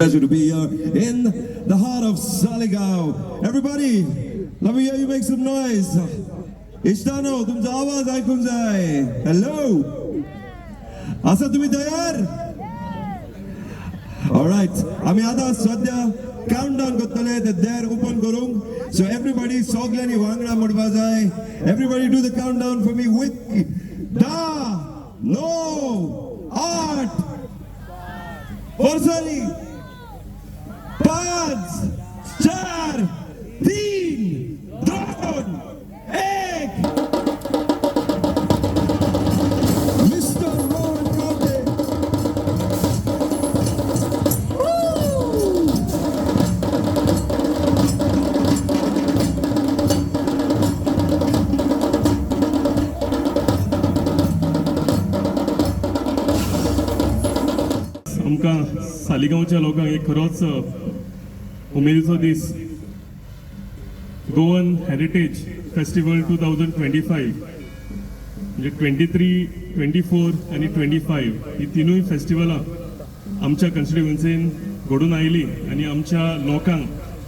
Pleasure to be here in the heart of Saligao. Everybody, let me hear you make some noise. Ishtano, tumcha आवाज ऐकून जाय. Hello. Asa तुम्ही तयार? All right. आम्ही आता सध्या countdown करतले ते दार ओपन करूंक. So everybody सगळ्यांनी वांगडा म्हणपा जाय. Everybody do the countdown for me with 10, 9, 8 Varshali 5, 4, 3, 2, 1. Mr. Rowan County. आमकां सालिगांवच्या लोकांक एक खरोच उमेदीचो दीस. गोवन हेरिटेज फेस्टिवल 2025 म्हणजे 23, 24 आणि 25 ही तिनूय फेस्टिवलां आमच्या कॉन्स्टिट्युएन्सीन घडून आयली आनी आमच्या लोकांक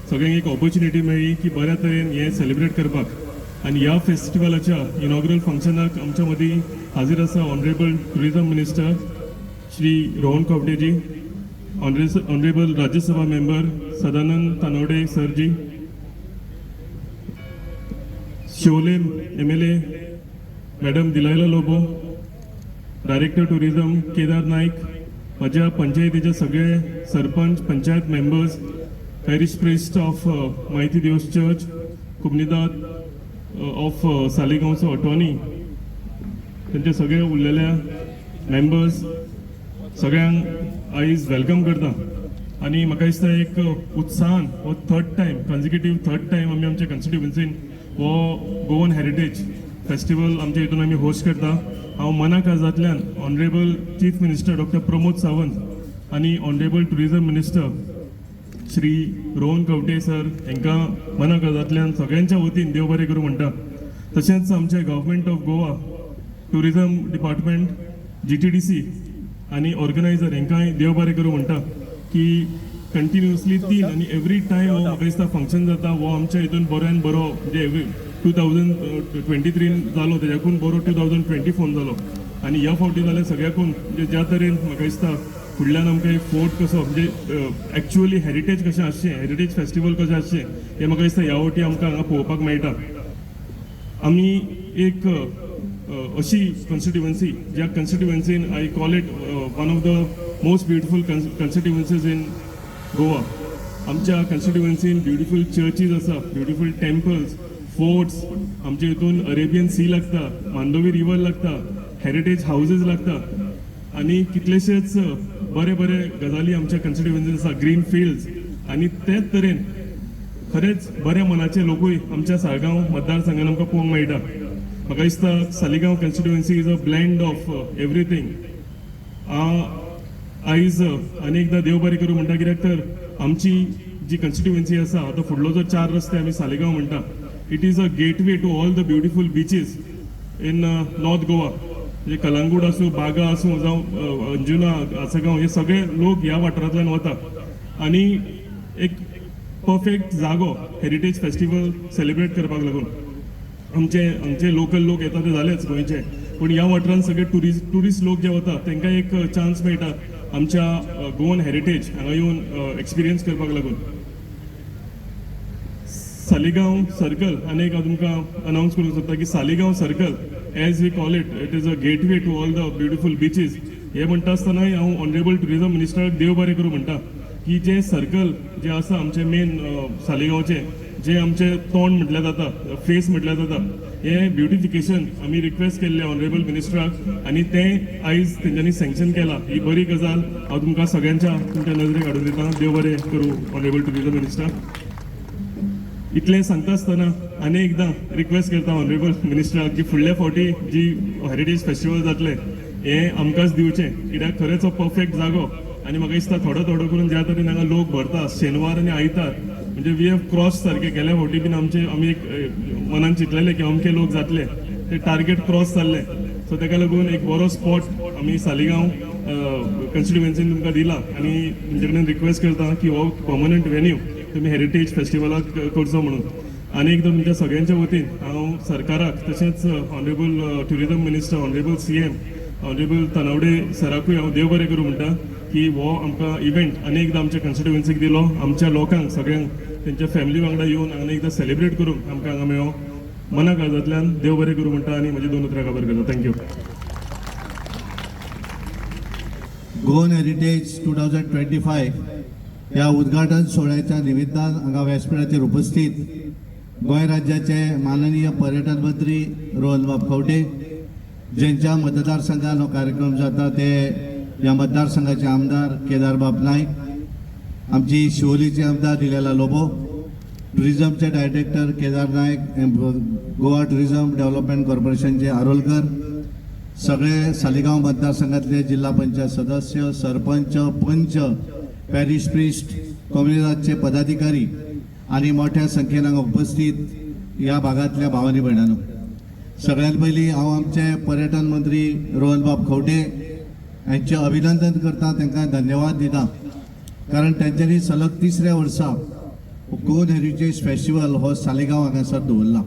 सगळ्यांक एक ऑपॉर्च्युनिटी मेळ्ळी की बऱ्या तरेन हे सेलिब्रेट करपाक. आनी ह्या फेस्टिवलाच्या इनॉग्रल फंक्शनाक आमच्या मदीं हाजीर आसा honourable tourism minister Shri Rohan कवटेजी, ऑनरेबल राज्यसभा मेंबर सदानंद तानोडे सरजी, शोलेम MLA madam Delilah Lobo, director tourism Kedar Naik, माझ्या पंचायतीचे सगळे sarpanch, panchayat members, parish priest of माहिती दिवस चर्च, कुमनीदाद ऑफ सालिगांवचो अटॉर्नी, त्यांचे सगळे उरलेल्या मेंबर्स सगळ्यांक आयज वेलकम करता. आनी म्हाका दिसता एक उत्साहान हो थर्ड टायम आमी आमच्या कॉन्स्टिट्युएन्सीन हो गोवन हेरिटेज फेस्टिवल आमच्या हितून आमी होस्ट करता. हांव मनाकाजांतल्यान honourable chief minister doctor Pramod Sawant आनी honourable tourism minister Shri Rohan Khaunte sir हांकां मनाकाजांतल्यान सगळ्यांच्या वतीन देव बरें करूं म्हणटा. तशेंच आमचे government of Goa tourism department GTDC आनी ऑर्गनायझर हांकांय देव बरें करूं म्हणटा की कंटिन्युअसली 3 आनी एवरी टायम हो म्हाका दिसता फंक्शन जाता हो आमच्या हितून बऱ्यान बरो म्हणजे 2023 जालो तेज्याकून बरो 2024 जालो. आनी ह्या फावटी जाल्यार सगळ्याकून म्हणजे ज्या तरेन म्हाका दिसता फुडल्यान आमकां एक फोर्ट कसो म्हणजे एक्चुअली हेरिटेज कशें आसचें, हेरिटेज फेस्टिवल कशें आसचें हें म्हाका दिसता ह्या फावटी आमकां हांगा पळोवपाक मेळटा. आमी एक अशी कॉन्स्टिट्युएन्सी ज्या कॉन्स्टिट्युएन्सीन I call it one of the most beautiful constituencies in Goa. आमच्या कॉन्स्टिट्युएन्सीन ब्युटिफूल चर्चीज आसा, ब्युटिफूल टेम्पल्स, फोर्ट्स, आमच्या हितून अरेबियन सी लागता, मांडोवी रिवर लागता, हेरिटेज हाऊसेस लागता आनी कितलेशेच बरे बरे गजाली आमच्या कॉन्स्टिट्युएन्सीन आसा, ग्रीन फिल्ड्स. आनी तेच तरेन खरेंच बऱ्या मनाचे लोकूय आमच्या साळगांव मतदारसंघान आमकां पळोवंक मेळटा. म्हाका दिसता Saligao constituency is a blend of everything. आयज आनी एकदां देव बरें करूं म्हणटा कित्याक तर आमची जी कॉन्स्टिट्युएन्सी आसा आतां फुडलो जो 4 रस्ते आमी सालिगांव म्हणटा it is a gateway to all the beautiful beaches in north Goa. म्हणजे कलंगूट आसूं, बागा आसूं, जावं अंजुना, आसगांव हे सगळे लोक ह्या वाठारांतल्यान वता आनी एक परफेक्ट जागो हेरिटेज फेस्टिवल सेलिब्रेट करपाक लागून. आमचे लोकल लोक येता ते जालेच गोंयचे, पूण ह्या वाठारांत सगळे टुरिस्ट लोक जे वता तांकां एक चान्स मेळटा आमच्या गोवन हेरिटेज हांगा येवन एक्सपिरियन्स करपाक लागून. सालिगांव सर्कल आनी एक हांव तुमकां अनावन्स करूंक सोदता की Saligao circle as we call it is a gateway to all the beautiful beaches. हे म्हणटा आसतनाय हांव ऑनरेबल टुरिझम मिनिस्टराक देव बरें करूं म्हणटा की जे सर्कल जे आसा आमचे मेन सालिगांवचे जे आमचे तोंड म्हटलें जाता, फेस म्हटलें जाता, हे ब्युटिफिकेशन आमी रिक्वेस्ट केल्ले ऑनरेबल मिनिस्टराक आनी तें आयज तेंच्यांनी सँक्शन केलां. ही बरी गजाल हांव तुमकां सगळ्यांच्या तुमच्या नजरेक हाडून दिता. देव बरें करूं ऑनरेबल टुरिझम मिनिस्टर. इतलें सांगता आसतना आनी एकदां रिक्वेस्ट करता ऑनरेबल मिनिस्टराक की फुडल्या फावटी जी हेरिटेज फेस्टिवल जातलें हें आमकांच दिवचें कित्याक खरेंच हो परफेक्ट जागो. आनी म्हाका दिसता थोडो करून ज्या तरेन हांगा लोक भरता शेनवार आनी आयतार म्हणजे वी हॅव क्रॉस सारके गेल्या फावटी बीन आमी एक मनान चिंतलेले की अमके लोक जातले ते टार्गेट क्रॉस जाल्ले. सो ताका लागून एक बरो स्पॉट आमी सालिगांव कन्स्टिट्युएन्सीन तुमकां दिला आनी तुमचे कडेन रिक्वेस्ट करता की हो पर्मनंट वेन्यू तुमी हेरिटेज फेस्टिवलाक करचो म्हणून. आनी एकदां तुमच्या सगळ्यांच्या वतीन हांव सरकाराक तशेंच honourable tourism minister honourable CM honourable Tanavade सराकूय हांव देव बरें करूं म्हणटा की हो आमकां इव्हेंट आनी एकदां आमच्या कन्स्टिट्युएन्सीक दिलो, आमच्या लोकांक सगळ्यांक त्यांच्या फॅमिली वांगडा येवन आनी एकदां सेलिब्रेट करूंक आमकां हांगा मेळ्ळो. मना काळजांतल्यान देव बरें करूं म्हणटा आनी म्हजी 2 उतरां काबार करता. थँक्यू. गोवन हेरिटेज 2025 ह्या उद्घाटन सोहळ्याच्या निमित्तान हांगा व्यासपीठाचेर उपस्थित गोंय राज्याचे माननीय पर्यटन मंत्री रोहन बाब खंवटे, ज्यांच्या मतदारसंघात हो कार्यक्रम जाता ते ह्या मतदारसंघाचे आमदार केदार बाब नायक, आमची शिवोलीचे आमदार दिलेला Lobo, टुरिझमचे director Kedar Naik, Goa tourism development कॉर्पोरेशनचे आरोलकर, सगळे सालिगांव मतदारसंघातले जिल्हा पंचायत सदस्य, सरपंच, पंच, पॅरिश प्रिस्ट, कम्युनिटीचे पदाधिकारी आणि मोठ्या संख्येन हांगा उपस्थित या भागातल्या भावांनी भयणांनो, सगळ्यात पयलीं हांव आमचे पर्यटन मंत्री रोहन बाब खंवटे यांचे अभिनंदन करता, तांकां धन्यवाद दिता. कारण त्यांच्यानी सलग 3ऱ्या वर्सा गोवन हेरिटेज फेस्टिवल हो सालिगांव हांगासर दवरला.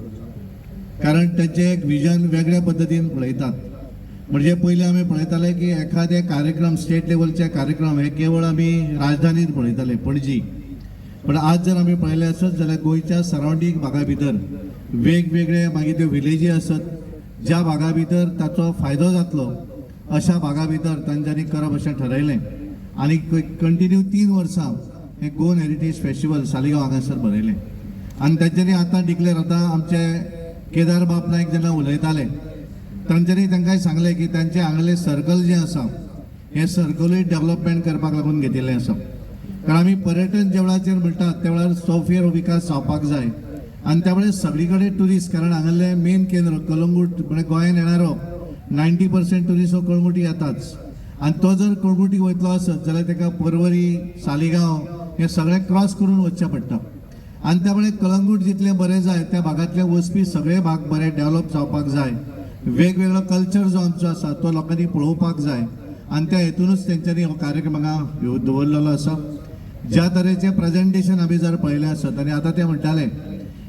कारण त्यांचे एक विजन वेगळ्या पद्दतीन पळयतात. म्हणजे पयलीं आमी पळयताले की एखादे कार्यक्रम स्टेट लेवलचे कार्यक्रम हे केवळ आमी राजधानीत पळयताले पणजी, पण आज जर आमी पळयले आसत जाल्यार गोंयच्या सरावंडींग भागा भितर वेगवेगळे मागीर त्यो विलेजी आसत ज्या भागा भितर ताचो फायदो जातलो अशा भागा भितर तांच्यांनी करप अशें ठरयलें. आनी कंटिन्यू 3 वर्सां हे गोवन हेरिटेज फेस्टिवल सालिगांव हांगासर भरयलें. आनी तांच्यांनी आतां डिक्लेअर आतां आमचे केदार बाब नायक जेन्ना उलयताले तांच्यांनी तांकां सांगलें की तांचे हांगले सर्कल जें आसा हें सर्कलूय डेव्हलपमेंट करपाक लागून घेतिल्लें आसा. कारण आमी पर्यटन ज्या वेळाचेर म्हणटात त्या वेळार चौफेर विकास जावपाक जाय आनी त्या वेळार सगळी कडेन ट्युरिस्ट, कारण हांगले मेन केंद्र कलंगूट म्हणजे गोंयान येणारो 90% ट्युरिस्ट हो कळंगुटी येताच. आनी तो जर कळंगुटी वयतलो आसत जाल्यार ताका पर्वरी, सालिगांव हे सगळें क्रॉस करून वचचें पडटा. आनी त्या वेळार कलंगूट जितलें बरें जाय त्या भागांतले वचपी सगळे भाग बरे डेव्हलप जावपाक जाय. वेगवेगळो कल्चर जो आमचो आसा तो लोकांनी पळोवपाक जाय आनी त्या हेतूनच तेंच्यांनी हो कार्यक्रम हांगा दवरलेलो आसा. ज्या तरेचें प्रेजेंटेशन आमी जर पळयलें आसत आनी आतां ते म्हणटाले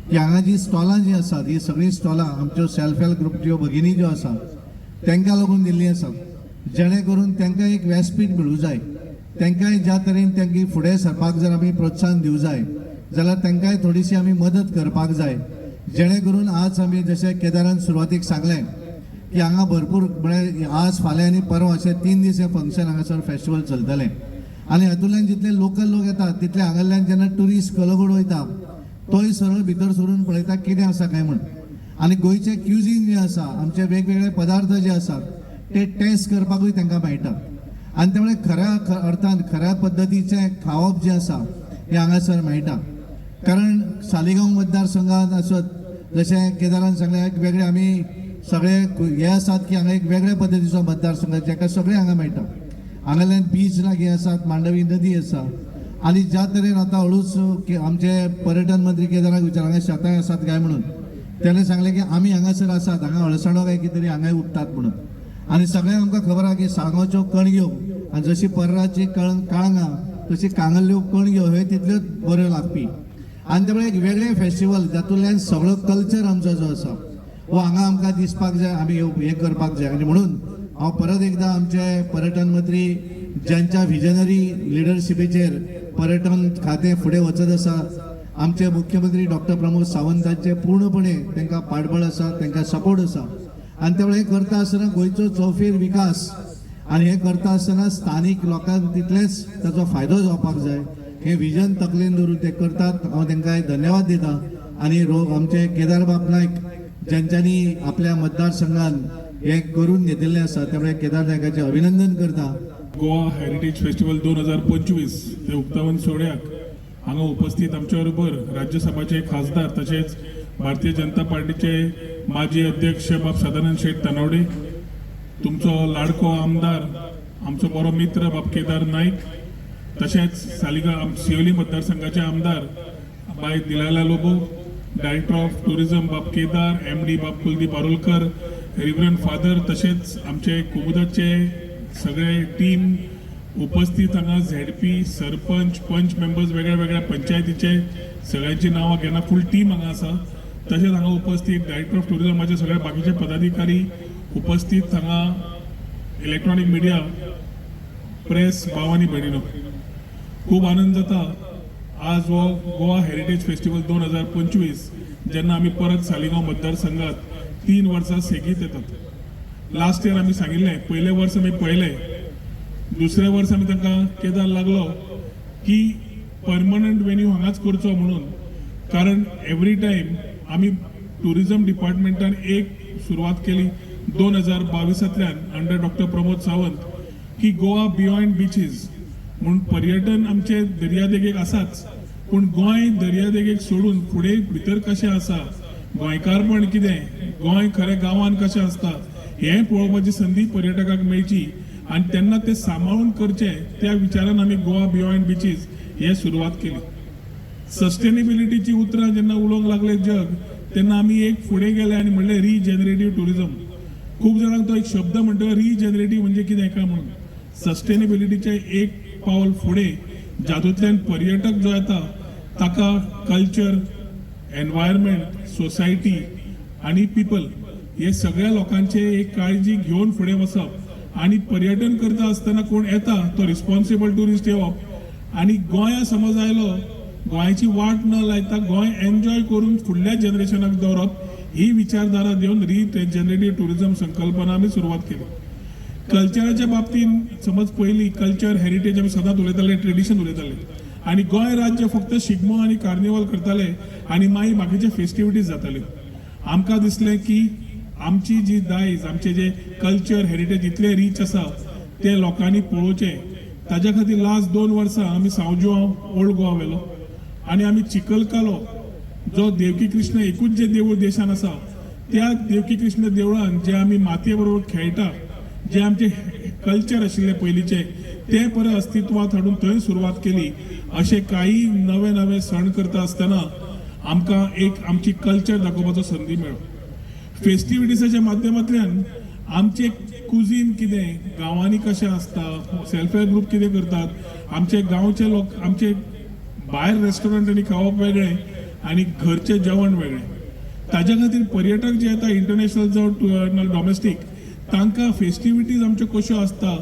की हांगा जी स्टॉलां जी आसात ही सगळीं स्टॉलां आमच्यो सेल्फ हेल्प ग्रुपच्यो भगिनी ज्यो आसा तांकां लागून दिल्लीं आसात, जेणे करून तांकां एक व्यासपीठ मेळूं जाय. तांकांय ज्या तरेन तांकां फुडें सरपाक जर आमी प्रोत्साहन दिवं जाय जाल्यार तांकांय थोडीशी आमी मदत करपाक जाय. जेणे करून आज आमी जशें केदारान सुरवातीक सांगलें की हांगा भरपूर म्हळ्यार आज फाल्यां आनी परवा अशें 3 दीस हें फंक्शन हांगासर फेस्टिवल चलतलें. आनी हातूंतल्यान जितले लोकल लोक येतात तितले हांगाल्यान जेन्ना ट्युरिस्ट कलंगूट वयता तोय सरळ भितर सरून पळयता कितें आसा काय म्हण. आनी गोंयचें क्युझीन जें आसा आमचे वेगवेगळे पदार्थ जे आसात ते टेस्ट करपाकूय तांकां मेळटा. आनी त्यामुळे खऱ्या अर्थान खऱ्या पद्दतीचें खावप जें आसा हें हांगासर मेळटा. कारण सालिगांव मतदारसंघात आसत जशें केदारान सांगलें एक वेगळे आमी सगळे हे आसात की हांगा एक वेगळ्या पद्दतीचो मतदारसंघ जेका सगळे हांगा मेळटा. हांगाल्यान बीच लागीं आसात, मांडवी नदी आसा. आनी ज्या तरेन आतां हळूच आमचे पर्यटन मंत्री केदाराक विचार हांगा शेतांय आसात काय म्हणून तेणें सांगलें की आमी हांगासर आसात, हांगा अळसाणो काय कितें तरी हांगाय उगतात म्हणून. आनी सगळ्यांक आमकां खबर आहा की सांगोच्यो कणग्यो आनी जशी पर्राची काळंगां तशी कांगल्ल्यो कणग्यो ह्यो तितल्योच बऱ्यो लागपी. आनी त्यामुळे एक वेगळें फेस्टिवल जातूंतल्यान सगळो कल्चर आमचो जो आसा हो हांगा आमकां दिसपाक जाय, आमी हें करपाक जाय. आनी म्हणून हांव परत एकदां आमचे पर्यटन मंत्री ज्यांच्या व्हिजनरी लिडरशिपीचेर पर्यटन खातें फुडें वचत आसा आमचे मुख्यमंत्री डॉक्टर प्रमोद सावंतांचे पूर्णपणे तांकां पाठबळ आसा, तांकां सपोर्ट आसा. आनी त्या वेळार करता आसतना गोंयचो चौफेर विकास आनी हें करता आसतना स्थानीक लोकांक तितलेच ताचो फायदो जावपाक जाय हें विजन तकलेन दवरून ते करतात. हांव तांकां धन्यवाद दिता. आनी आमचे केदार बाब नायक ज्यांच्यांनी आपल्या मतदारसंघान हे करून घेतिल्लें आसा त्या वेळार केदार नायकाचें अभिनंदन करता. गोवा हेरिटेज फेस्टिवल 2025 हे उक्तावण सोहळ्याक हांगा उपस्थित आमचे बरोबर राज्यसभाचे खासदार तशेंच भारतीय जनता पार्टीचे माजी अध्यक्ष बाब सदानंद शेठ तनावडे, तुमचो लाडको आमदार आमचो बरो मित्र बाब केदार नायक, तशेंच सालिगांव सियोली मतदारसंघाचे आमदार बाय Delilah Lobo, director of tourism बाब केदार, MD बाब कुलदीप आरोलकर, रिव्हरंड फादर, तशेंच आमचे कुमुदाचे सगळे टीम उपस्थित हांगा झेडपी सरपंच पंच मेंबर्स वेगळ्या वेगळ्या पंचायतीचे सगळ्यांची नांवां घेना फूल टीम हांगा आसा. तशेंच हांगा उपस्थित डायरेक्टर ऑफ टुरिझमाचे सगळे बाकीचे पदाधिकारी उपस्थित हांगा इलेक्ट्रॉनिक मिडिया प्रेस भाव आनी भयणीनो, खूब आनंद जाता आज हो गोवा हेरिटेज फेस्टिवल 2025 जेन्ना आमी परत सालिगांव मतदारसंघात 3 वर्सां सेगीत येतात. लास्ट इयर आमी सांगिल्लें, पयले वर्स आमी पळयले, दुसरे वर्स आमी तांकां केदार लागलो की परमनंट वेन्यू हांगाच करचो म्हणून, कारण एवरी टायम आमी टुरिझम डिपार्टमेंटान एक सुरवात केली 2022तल्यान अंडर डॉक्टर प्रमोद सावंत की गोवा बियॉन्ड बीचीस म्हणून पर्यटन आमचे दर्यादेगेक आसाच, पूण गोंय दर्यादेगेक सोडून फुडें भितर कशें आसा, गोंयकारपण कितें, गोंय खरें गांवांत कशें आसता हें पळोवपाची संदी पर्यटकाक मेळची आनी तेन्ना ते सांबाळून करचें त्या विचारान आमी गोवा बियॉन्ड बीचीस हे सुरवात केली. सस्टेनेबिलिटीची उतरां जेन्ना उलोवंक लागले जग तेन्ना आमी एक फुडें गेले आनी म्हणलें रिजेनरेटीव टुरिझम. खूब जाणांक तो एक शब्द म्हणटलो रिजेनरेटीव म्हणजे कितें काय म्हणून. सस्टेनेबिलिटीचे एक पावल फुडें जातूंतल्यान पर्यटक जो येता ताका कल्चर, एनवायरमेंट, सोसायटी आनी पिपल हे सगळ्या लोकांचे एक काळजी घेवन फुडें वचप आनी पर्यटन करता आसतना कोण येता तो रिस्पॉन्सिबल टुरिस्ट येवप आनी गोंया समज आयलो गोंयची वाट न लायता गोंय एन्जॉय करून फुडल्या जनरेशनाक दवरप ही विचारधारा दिवन रिजेनरेटीव टुरिझम संकल्पना आमी सुरवात केली. कल्चराच्या बाबतीन समज पयलीं कल्चर हेरिटेज आमी सदांच उलयताले, ट्रेडिशन उलयताले आनी गोंय राज्य फक्त शिगमो आनी कार्निवल करताले आनी मागीर बाकीचे फेस्टिविटीज जाताल्यो. आमकां दिसलें की आमची जी दायज, आमचे जे कल्चर हेरिटेज इतले रीच आसा ते लोकांनी पळोवचें. ताज्या खातीर लास्ट 2 वर्सां आमी सांवजुआंव ओल्ड गोवा व्हेलो आनी आमी चिकलकालो जो देवकी कृष्ण एकूच जे देवूळ देशान आसा त्या देवकी कृष्ण देवळान जे आमी मातये बरोबर खेळटा, जे आमचे कल्चर आशिल्ले पयलींचे ते परत अस्तित्वात हाडून थंय सुरवात केली. अशे काही नवे नवे सण करता आसतना आमकां एक आमची कल्चर दाखोवपाचो संदी मेळ्ळो. फेस्टिविटीसाच्या माध्यमांतल्यान आमचे कुझीन कितें, गांवांनी कशें आसता, सेल्फ हेल्प ग्रुप कितें करतात, आमचे गांवचे लोक आमचे भायर रेस्टॉरंटांनी खावप वेगळें आनी घरचें जेवण वेगळें. ताज्या खातीर पर्यटक जे येता इंटरनॅशनल जावं डॉमेस्टीक तांकां फेस्टिविटीज आमच्यो कश्यो आसता,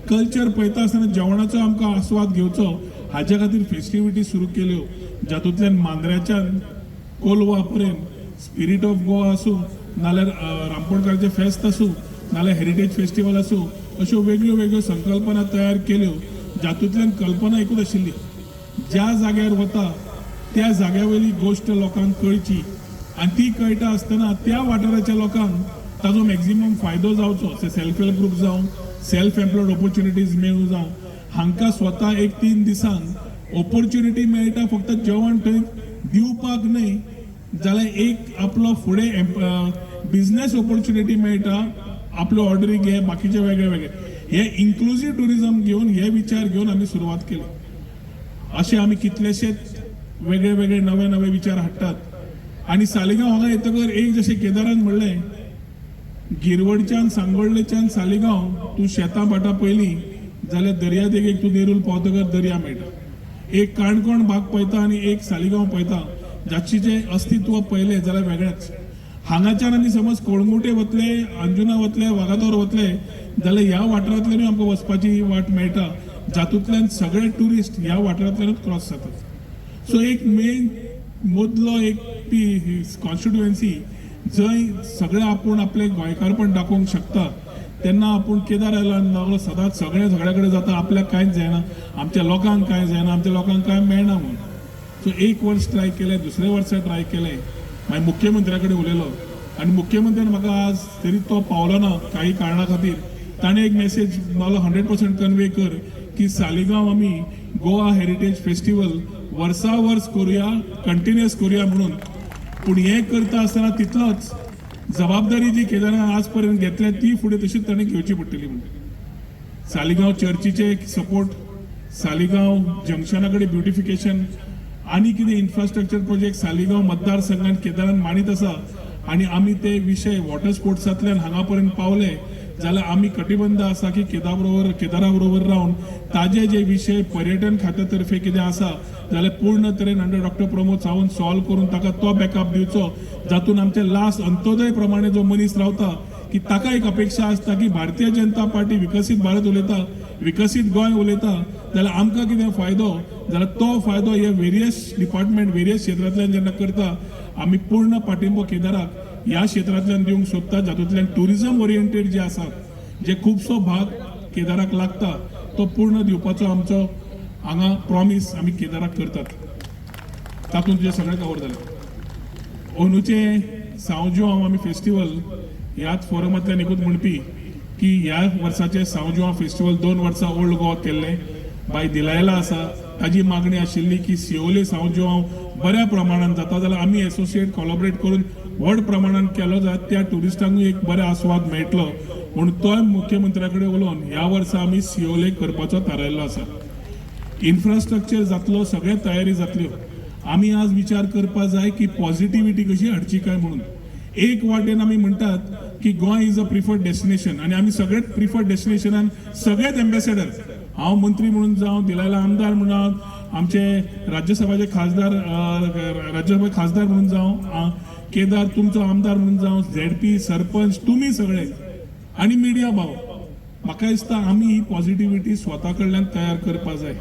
कल्चर पळयता आसतना जेवणाचो आमकां आस्वाद घेवचो हाज्या खातीर फेस्टिविटीज सुरू केल्यो. जातूंतल्यान मांद्र्याच्यान कोलवा पर्यंत स्पिरीट ऑफ गोवा आसूं नाल्यार रामपोणकाराचें फेस्त आसूं नाल्यार हेरिटेज फेस्टिवल आसूं, अश्यो वेगळ्यो वेगळ्यो संकल्पना तयार केल्यो. जातूंतल्यान कल्पना एकूच आशिल्ली, ज्या जाग्यार वता त्या जाग्यावयली गोश्ट लोकांक कळची आनी ती कळटा आसतना त्या वाठाराच्या लोकांक ताजो मॅक्झिमम फायदो जावचो. सेल्फ हेल्प ग्रुप जावं, सेल्फ एम्प्लॉयड ऑपॉर्च्युनिटीज मेळूं जावं, हांकां स्वता एक 3 दिसांक ऑपॉर्च्युनिटी मेळटा फक्त जेवण थंय दिवपाक न्हय जाल्यार एक आपलो फुडें बिझनेस ऑपॉर्च्युनिटी मेळटा, आपल्यो ऑर्डरी घे, बाकीचे वेगळे वेगळे हे इन्क्लुझिव्ह टुरिझम घेवन हे विचार घेवन आमी सुरवात केली. असे आमी कितलेशेच वेगळे वेगळे नवे नवे विचार हाडटात आनी सालिगांव हांगा येतकर एक जशें केदारान म्हणलें, गिरवडच्यान सांगोळडेच्यान सालिगांव तूं शेतां भाटां पयलीं जाल्यार दर्यादेगेक तूं देरूल पावतकर दर्या मेळटा. एक काणकोण भाग पळयता आनी एक सालिगांव पळयता, जाची जे अस्तित्व पळयलें जाल्यार वेगळेंच. हांगाच्यान आमी समज कोळंगुटे वतले, अंजुना वतले, वागातोर वतले जाल्यार ह्या वाठारांतल्यानूय आमकां वचपाची वाट मेळटा, जातूंतल्यान सगळे टुरिस्ट ह्या वाठारांतल्यानूच क्रॉस जातात. सो एक मेन मदलो एक कॉन्स्टिट्युएन्सी जंय सगळे आपूण आपले गोंयकारपण दाखोवंक शकता. तेन्ना आपूण केदार आयलो आनी लागलो सदांच सगळे सगळे कडेन जाता, आपल्याक कांयच जायना, आमच्या लोकांक कांय जायना, आमच्या लोकांक कांय मेळना म्हणून. सो 1 वर्स ट्राय केलें, दुसरे वर्सा ट्राय केलें, मागीर मुख्यमंत्र्या कडेन उलयलो आनी मुख्यमंत्र्यान म्हाका आज तरी तो पावलो ना काही कारणां खातीर, ताणें एक मेसेज म्हाका 100% कन्वे कर की सालिगांव आमी गोवा हेरिटेज फेस्टिवल वर्सा वर्स करुया, कंटिन्युअस करुया म्हणून. पूण हें करता आसतना तितलोच जबाबदारी जी केदारान आज पर्यंत घेतल्या ती फुडें तशीच ताणें घेवची पडटली. म्हणून सालिगांव चर्चीचे सपोर्ट, सालिगांव जंक्शना कडेन ब्युटिफिकेशन आनी कितें इन्फ्रास्ट्रक्चर प्रोजेक्ट सालिगांव मतदारसंघात केदारान मांडीत आसा आनी आमी ते विशय वॉटर स्पोर्ट्सांतल्यान हांगा पर्यंत पावले जाल्यार आमी कटिबंद आसा की केदारा बरोबर रावन ताजे जे विशय पर्यटन खात्या तर्फे कितें आसा जाल्यार पूर्ण तरेन under doctor Pramod Sawant solve करून ताका तो बॅकअप दिवचो जातून आमचे लास्ट अंत्योदय प्रमाणे जो मनीस रावता की ताका एक अपेक्षा आसता की भारतीय जनता पार्टी विकसीत भारत उलयता विकसीत गोंय उलयता जाल्यार आमकां कितें फायदो जाल्यार तो फायदो हे वेरियस डिपार्टमेंट वेरियस क्षेत्रांतल्यान जेन्ना करता आमी पूर्ण पाठिंबो केदाराक ह्या क्षेत्रांतल्यान दिवंक सोदता जातूंतल्यान टुरिजम ओरिएंटेड जे आसा जे खुबसो भाग केदाराक लागता तो पूर्ण दिवपाचो आमचो हांगा प्रॉमिस आमी केदाराक करतात तातूंत तुजें सगळें कवर जालें अंदूचे सांवजुआंव आमी फेस्टिवल ह्याच फोरमांतल्यान एकूच म्हणपी की ह्या वर्साचे सांवजुआंव फेस्टिवल 2 वर्सां ओल्ड गोवा केल्लें बाय दिलायला आसा ताजी मागणी आशिल्ली की सियोले सांवजुआंव बऱ्या प्रमाणात जाता जाल्यार आमी एसोसिएट कोलॅबरेट करून व्हड प्रमाणात केलो जाल्यार त्या टुरिस्टांकूय एक बरो आस्वाद मेळटलो म्हणून तो मुख्यमंत्र्या कडेन उलोवन ह्या वर्सा आमी सियोले करपाचो थारायल्लो आसा इन्फ्रास्ट्रक्चर जातलो सगळे तयारी जातल्यो आमी आज विचार करपा जाय की पॉझिटिव्हिटी कशी हाडची काय म्हणून एक वाटेन आमी म्हणटात की Goa is a preferred destination आणि आमी सगळेच प्रिफर्ड डेस्टिनेशनान सगळेच एम्बेसेडर हांव मंत्री म्हणून जावं दिलायला आमदार म्हणून आमचे राज्यसभाचे खासदार राज्यसभा खासदार म्हणून जावं केदार तुमचो आमदार म्हणून जावं झेडपी सरपंच तुमी सगळे आणि मिडिया भाव म्हाका दिसता आमी ही पॉझिटिव्हिटी स्वता कडल्यान तयार करपा जाय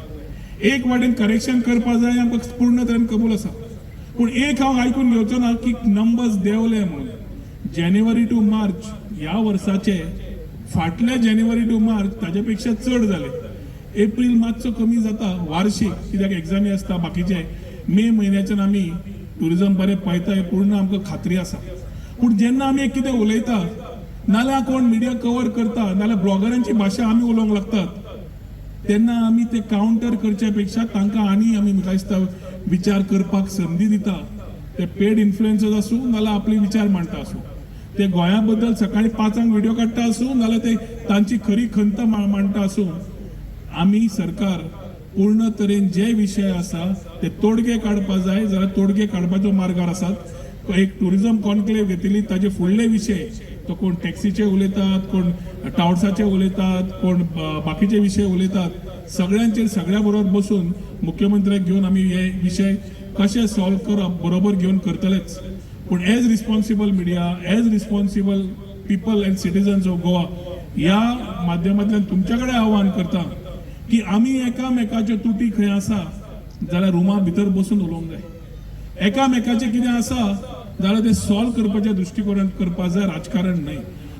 एक वाटेन करेक्शन करपा जाय आमकां पूर्ण तरेन कबूल आसा पूण एक हांव आयकून घेवचो ना की नंबर्स देंवले म्हणून जानेवारी टू मार्च ह्या वर्साचे फाटल्या जानेवारी टू मार्च ताजे पेक्षा चड जाले एप्रील मातसो कमी जाता वार्षिक कित्याक एग्जामी आसता बाकीचे मे म्हयन्याच्यान आमी टुरिजम बरें पळयता हें पूर्ण आमकां खात्री आसा पूण जेन्ना आमी कितें उलयता नाल्यार कोण मिडिया कवर करता नाल्यार ब्लॉगरांची भाशा आमी उलोवंक लागतात तेन्ना आमी ते कावंटर करच्या पेक्षा तांकां आनी आमी म्हाका दिसता विचार करपाक संदी दिता ते पेड इन्फ्लुएन्सर्स आसूं नाल्यार आपले विचार मांडटा आसूं ते गोंया बद्दल सकाळी 5 व्हिडिओ काडटा आसूं नाल्यार ते तांची खरी खंत मांडटा आसूं आमी सरकार पूर्ण तरेन जे विशय आसा ते तोडगे काडपा जाय जाल्यार तोडगे काडपाचो मार्गार आसात एक टुरिजम कॉन्क्लेव घेतिल्ली ताजे फुडले विशय तो कोण टॅक्सीचे उलयतात कोण टावर्साचे उलयतात कोण बाकीचे विशय उलयतात सगळ्यांचेर सगळ्या बरोबर बसून मुख्यमंत्र्याक घेवन आमी हे विशय कशे सॉल्व करप बरोबर घेवन करतलेच पूण as responsible media as responsible people and citizens of Goa ह्या माध्यमांतल्यान तुमच्या कडेन आव्हान करता की आमी एकामेकाच्यो तुटी खंय आसा जाल्यार रुमा भितर बसून उलोवंक जाय एकामेकाचें कितें आसा जाल्यार ते सॉल्व करपाच्या दृश्टिकोनांत करपा जाय राजकारण न्हय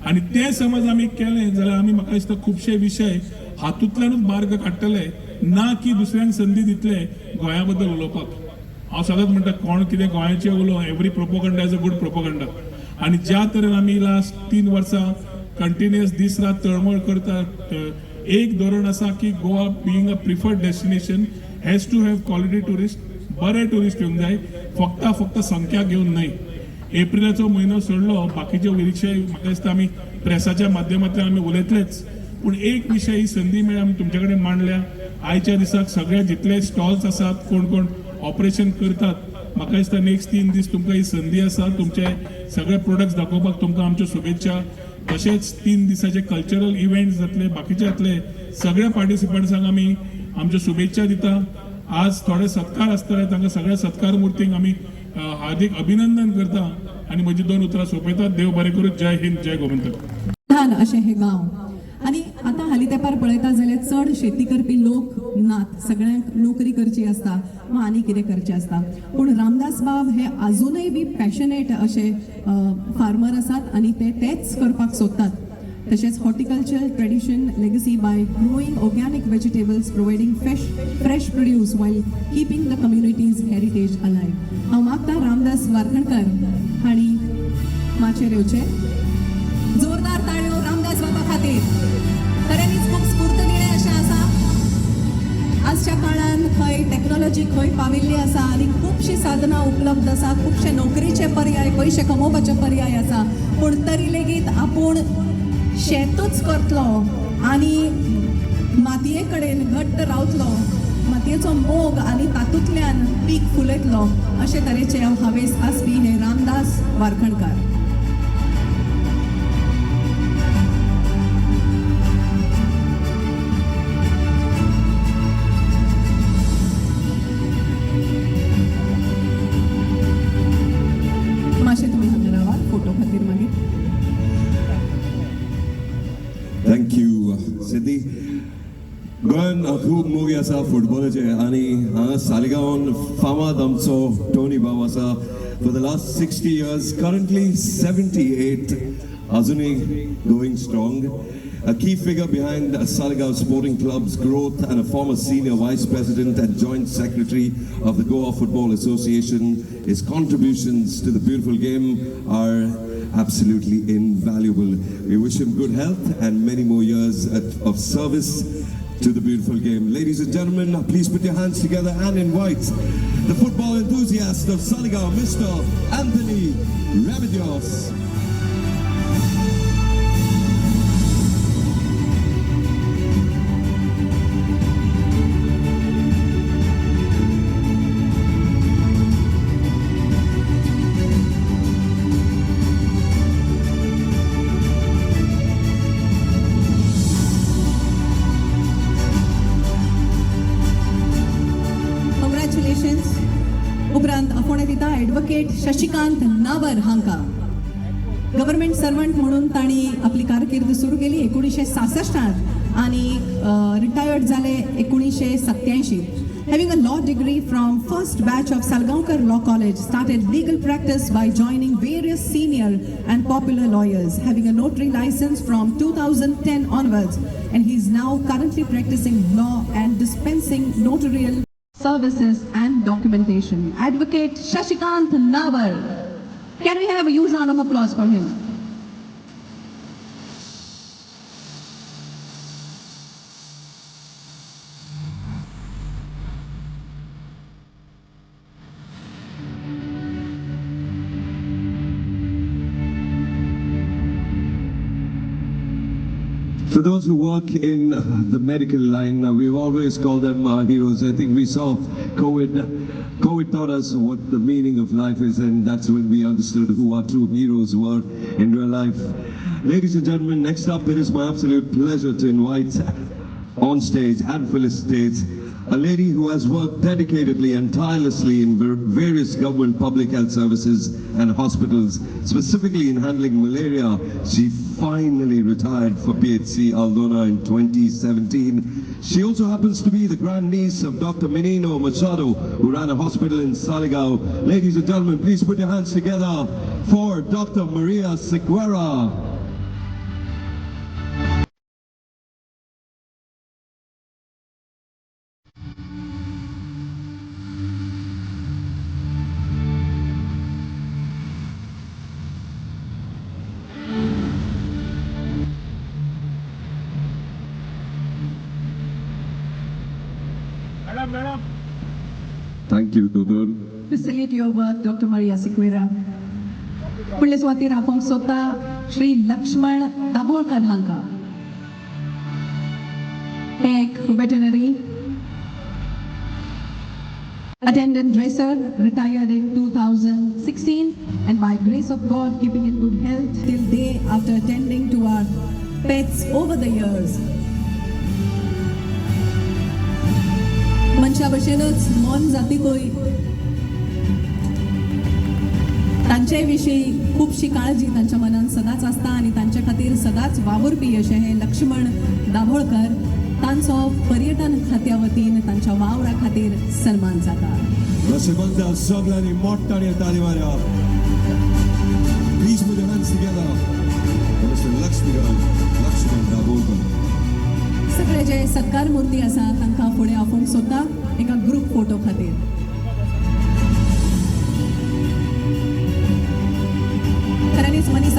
आनी ते समज आमी केलें जाल्यार आमी म्हाका दिसता खुबशे विशय हातूंतल्यानूच मार्ग काडटले ना की दुसऱ्यांक संदी दितले गोंया बद्दल उलोवपाक हांव सदांच म्हणटा कोण कितें गोंयाचें उलोव every propaganda is a good propaganda आनी ज्या तरेन आमी लास्ट 3 वर्सां कंटिन्युअस दीस रात तळमळ करतात एक धोरण आसा की Goa being a preferred destination has to have quality tourist बरे टुरिस्ट येवंक जाय फक्त संख्या घेवन न्हय एप्रिलाचो म्हयनो सोडलो बाकीचे विशय म्हाका दिसता आमी प्रेसाच्या माध्यमांतल्यान आमी उलयतलेच पूण एक विशय ही संदी मेळ्ळी आमी तुमचे कडेन मांडल्या आयच्या दिसाक सगळे जितले स्टॉल्स आसात कोण कोण ऑपरेशन करतात म्हाका दिसता नेक्स्ट 3 दीस तुमकां ही संदी आसा तुमचे सगळे प्रोडक्ट्स दाखोवपाक तुमकां आमच्यो शुभेच्छा तशेंच 3 दिसाचे कल्चरल इव्हेंट्स जातले बाकीचे जातले सगळ्या पार्टिसिपंट्सांक आमी आमच्यो शुभेच्छा दिता आज थोडे सत्कार आसतले तांकां सगळ्या सत्कार मुर्तींक आमी हार्दिक अभिनंदन करता आनी म्हजी 2 उतरां सोंपयतात देव बरें करूं जय हिंद जय गोमंतक अशें हे गांव आणि आता हाली तेंपार पळयता जाल्यार चड शेती करपी लोक नात सगळ्यांक नोकरी करची आसता वा आनी कितें करचें आसता पूण रामदास बाब हे अजूनय बी पॅशनेट अशे फार्मर आसात आनी ते तेच करपाक सोदतात तशेंच horticulture tradition legacy by growing organic vegetables providing fresh produce while keeping the communities heritage alive हांव मागता रामदास वारखणकर हांणी माचेर येवचे जोरदार ताळयो रामदास बाबा खातीर खऱ्यांनीच खूब स्फूर्तनिळें अशें आसा आजच्या काळान खंय टॅक्नॉलॉजी खंय पाविल्ली आसा आनी खुबशीं साधनां उपलब्ध आसा खुबशे नोकरीचे पर्याय पयशे कमोवपाचे पर्याय आसा पूण तरी लेगीत आपूण शेतूच करतलो आनी मातये कडेन घट्ट रावतलो मातयेचो मोग आनी तातूंतल्यान पीक फुलयतलो अशे तरेचे हावेस आसपी हे रामदास वारखणकार गोंयान खूब मोगी आसा फुटबॉलाचे आनी हांगा सालिगांवान फामाद आमचो टोनी भाव आसा for the last 60 years, currently 78, अजुनूय going strong. A key figure behind Saligao Sporting Club's growth and a former senior vice president and joint secretary of the Goa Football Association. His contributions to the beautiful game are absolutely invaluable. We wish him good health and many more years of service to the beautiful game. Ladies and gentlemen, please put your hands together and invite the football enthusiast of Saligao, Mr. Anthony Remedios. Congratulations. उपरांत आफोणे दिता advocate Shashikant Nawar हांकां. Government servant म्हणून तांणी आपली कारकीर्द सुरू केली 1966 आणि रिटायर्ड जाले 1987. Having a law degree from first batch of Salgaonkar Law College, started legal practice by joining various senior and popular lawyers, having a notary license from 2010 onwards, and he is now currently practicing law and dispensing notarial services and documentation. Advocate Shashikant Navar. Can we have a huge round of applause for him? For those who work in the medical line, we've always called them heroes. I think we saw COVID taught us what the meaning of life is, and that's when we understood who our true heroes were in real life. Ladies and gentlemen, next up, it is my absolute pleasure to invite on stage and felicitate a lady who has worked dedicatedly and tirelessly in various government public health services and hospitals, specifically in handling malaria. She finally retired for PHC Aldona in 2017. She also happens to be the grandniece of Dr. Menino Machado, who ran a hospital in Saligao. Ladies and gentlemen, please put your hands together for Dr. Maria Sequeira. Thank you, Dudul. To salute your work, Dr. Maria Sequeira. फुडले सुवातेर आपोवंक सोदता श्री लक्ष्मण दाबोळकर हांकां. एक veterinary, attendant dresser, retired in 2016, and by grace of God keeping in good health till day after attending to our pets over the years. मनशा भशेनच मन जातीकूय तांचे विशीं खुबशी काळजी तांच्या मनान सदांच आसता आनी तांचे खातीर सदांच वावुरपी अशें हे लक्ष्मण दाभोळकर तांचो पर्यटन खात्या वतीन तांच्या वावरा खातीर सन्मान जाता. Rashomanda सगळ्यांनी मोठ्याने ताली मारया. Please put your hands together for Mr. Lakshman Dabolkar. सगळे जे सत्कार मूर्ती आसा तांकां फुडें आपोवंक सोदता एका ग्रूप फोटो खातीर.